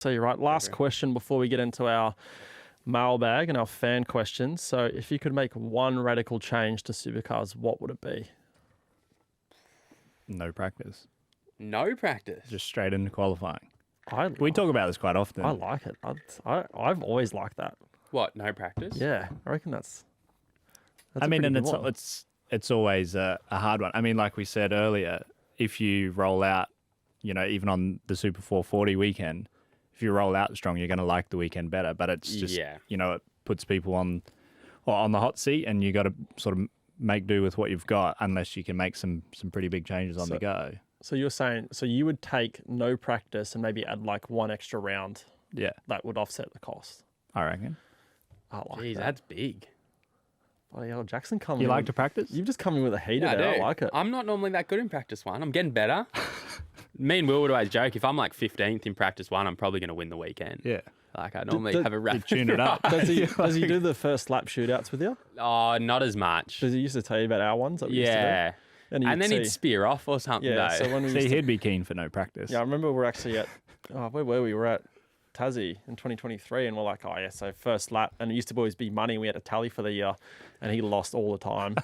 So you're right. Last question before we get into our mailbag and our fan questions. So if you could make one radical change to supercars, what would it be? No practice. No practice. Just straight into qualifying. We I talk about this quite often. like it. I've always liked that. What? No practice? Yeah, I reckon that's I mean, and it's it's always a hard one. I mean, like we said earlier, if you roll out, even on the Super 440 weekend, if you roll out strong, you're going to like the weekend better. But it's just, it puts people on the hot seat, and you got to sort of make do with what you've got, unless you can make some pretty big changes on the go. So you're saying, you would take no practice and maybe add like one extra round. Yeah, that would offset the cost. I reckon. I like Jeez, that. that's big. Oh yeah, Jaxon coming. You like to practice? You've just come in with a heater there. I like it. I'm not normally that good in practice one. I'm getting better. Me and Will would always joke, if I'm like 15th in practice one, I'm probably going to win the weekend. Yeah. Like I normally have a rapid tune it up. Does he do the first lap shootouts with you? Oh, not as much. Does he used to tell you about our ones? That we used to do? And then he'd spear off or something. Yeah, though. so when we he'd be keen for no practice. Yeah, I remember we're actually at, where were we? We're at Tassie in 2023, and we're like, so first lap, and it used to always be money. We had a tally for the year, and he lost all the time.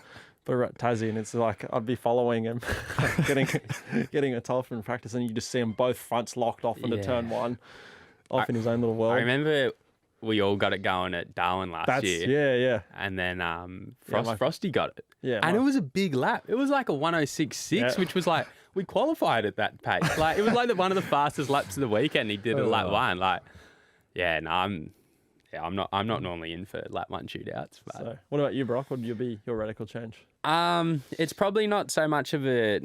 But we're at Tassie, and it's like I'd be following him, getting a tally in practice, and you just see them both fronts locked off into turn one, off in his own little world. I remember we all got it going at Darwin last year. Yeah. And then Frosty got it. Yeah. And it was a big lap. It was like a 106.6, which was like, we qualified at that pace. Like, it was like one of the fastest laps of the weekend. He did it lap one. Like, I'm not normally in for lap one shootouts. But. So, what about you, Broc? What would be your radical change? It's probably not so much of a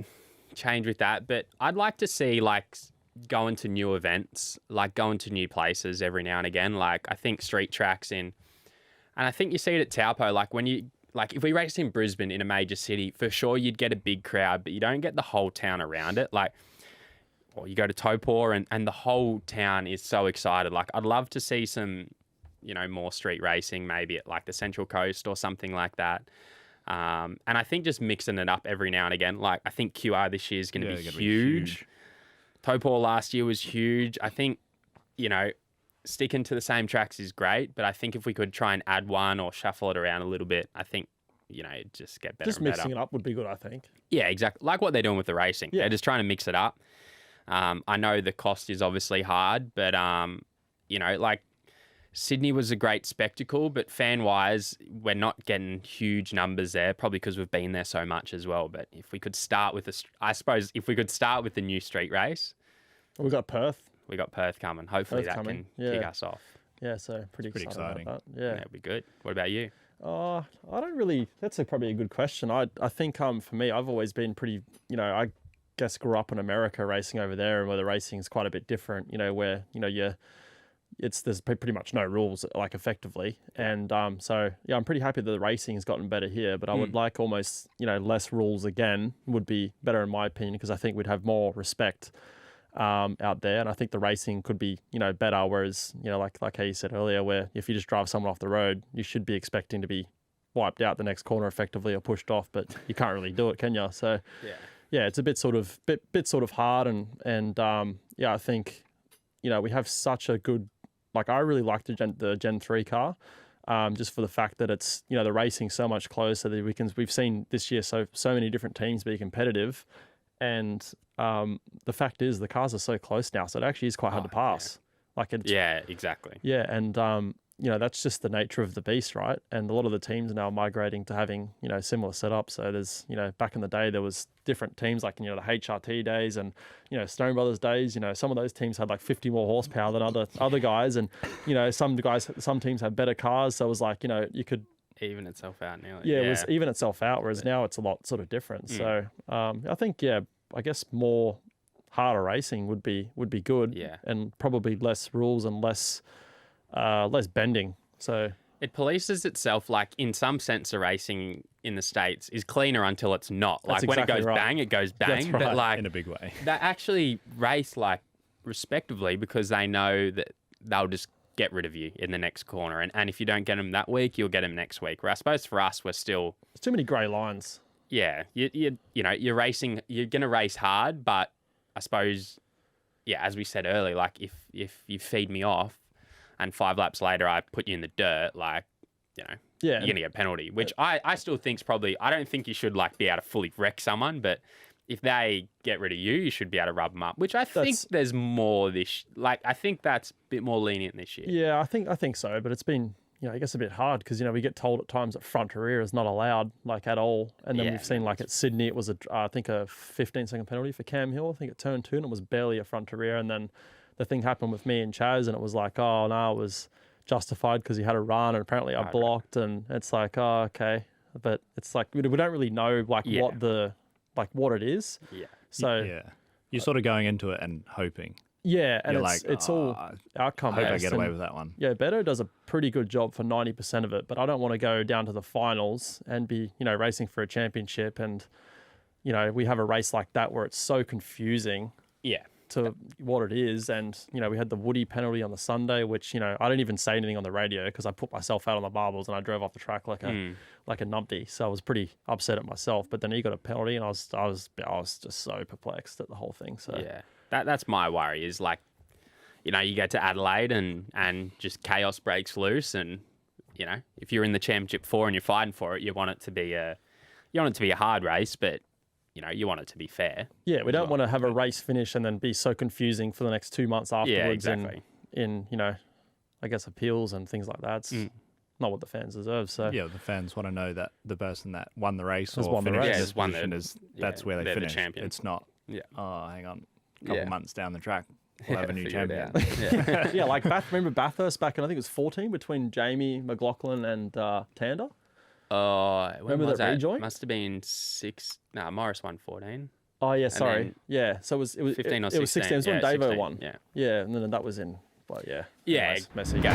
change with that, but I'd like to see going to new events, like going to new places every now and again. Like I think street tracks and I think you see it at Taupo, if we raced in Brisbane in a major city, for sure you'd get a big crowd, but you don't get the whole town around it. Or you go to Taupo and the whole town is so excited. Like I'd love to see some, more street racing, maybe at like the Central Coast or something like that. And I think just mixing it up every now and again. Like I think QR this year is going to be huge. Taupo last year was huge. I think, sticking to the same tracks is great, but I think if we could try and add one or shuffle it around a little bit, I think, just get better. Just mixing it up would be good, I think. Yeah, exactly. Like what they're doing with the racing. Yeah. They're just trying to mix it up. I know the cost is obviously hard, but, Sydney was a great spectacle, but fan-wise, we're not getting huge numbers there, probably because we've been there so much as well. But if we could start with the new street race. We got Perth. We got Perth coming. Hopefully can kick us off. Yeah, so pretty exciting about that. Yeah, it'd be good. What about you? I don't really. That's probably a good question. I think for me, I've always been pretty. I guess grew up in America racing over there, and where the racing is quite a bit different. Where there's pretty much no rules, like effectively, and I'm pretty happy that the racing has gotten better here. But I would like almost less rules again would be better in my opinion, because I think we'd have more respect out there, and I think the racing could be better. Whereas like how you said earlier, where if you just drive someone off the road, you should be expecting to be wiped out the next corner effectively or pushed off, but you can't really do it, can you? So it's a bit sort of hard, and I think we have such a good. I really like the Gen 3 car, just for the fact that it's, the racing's so much closer. We've seen this year so many different teams be competitive, and the fact is the cars are so close now, so it actually is quite hard to pass. Exactly. Yeah, and that's just the nature of the beast, right? And a lot of the teams are now migrating to having similar setups. So there's back in the day there was different teams like the HRT days and Stone Brothers days. Some of those teams had like 50 more horsepower than other guys, and some teams had better cars. So it was like you could even itself out now. Yeah, it was even itself out. Whereas now it's a lot sort of different. So I think I guess more harder racing would be good. Yeah, and probably less rules and less bending. So it polices itself. Like in some sense, the racing in the States is cleaner until it's not. Like when it goes bang, it goes bang. That's right. But like in a big way, they actually race respectively because they know that they'll just get rid of you in the next corner. And if you don't get them that week, you'll get them next week. Where I suppose for us, we're still there's too many grey lines. Yeah, you're racing. You're gonna race hard, but I suppose yeah, as we said earlier, like if you feed me off and 5 laps later I put you in the dirt, like, you know, Yeah. you're going to get a penalty, which I still think's probably, I don't think you should like be able to fully wreck someone, but if they get rid of you, you should be able to rub them up, which I think there's more I think that's a bit more lenient this year. Yeah, I think so, but it's been, I guess a bit hard because, we get told at times that front to rear is not allowed, like, at all. And then we've seen, like, at Sydney, it was, I think, a 15-second penalty for Cam Hill. I think at turn 2, and it was barely a front to rear. And then the thing happened with me and Chaz, and it was like, oh, no, it was justified because he had a run, and apparently I blocked. And it's like, oh, okay. But it's like, we don't really know, like, what it is. Yeah. So yeah, you're sort of going into it and hoping. Yeah, and You're it's all outcome I hope based. I get away with that one. Yeah, Beto does a pretty good job for 90% of it, but I don't want to go down to the finals and be, racing for a championship, and, we have a race like that where it's so confusing. Yeah. To what it is, and we had the Woody penalty on the Sunday, which I didn't even say anything on the radio because I put myself out on the barbels and I drove off the track like a numpty. So I was pretty upset at myself. But then he got a penalty, and I was just so perplexed at the whole thing. So yeah, that's my worry is like, you get to Adelaide and just chaos breaks loose, and if you're in the Championship 4 and you're fighting for it, you want it to be a hard race, but you want it to be fair. Yeah, we don't want to have a race finish and then be so confusing for the next 2 months afterwards. Yeah, exactly. In I guess appeals and things like that. It's not what the fans deserve. So yeah, the fans want to know that the person that won the race has or won the finished race. this position that's where they finished. The champion. It's not. Yeah. Oh, hang on, a couple months down the track, we'll have a new figure it champion. out. yeah, like remember Bathurst back in, I think it was 14, between Jamie McLaughlin and Tander? When remember was that that? rejoin? Must have been Morris won 14. Oh yeah, sorry. then Yeah, so it was 15 or 16. It was 16. It was when Yeah, Davo 16, won. Yeah. Yeah, and then that was in. Well, yeah. Yeah. Messy. Go.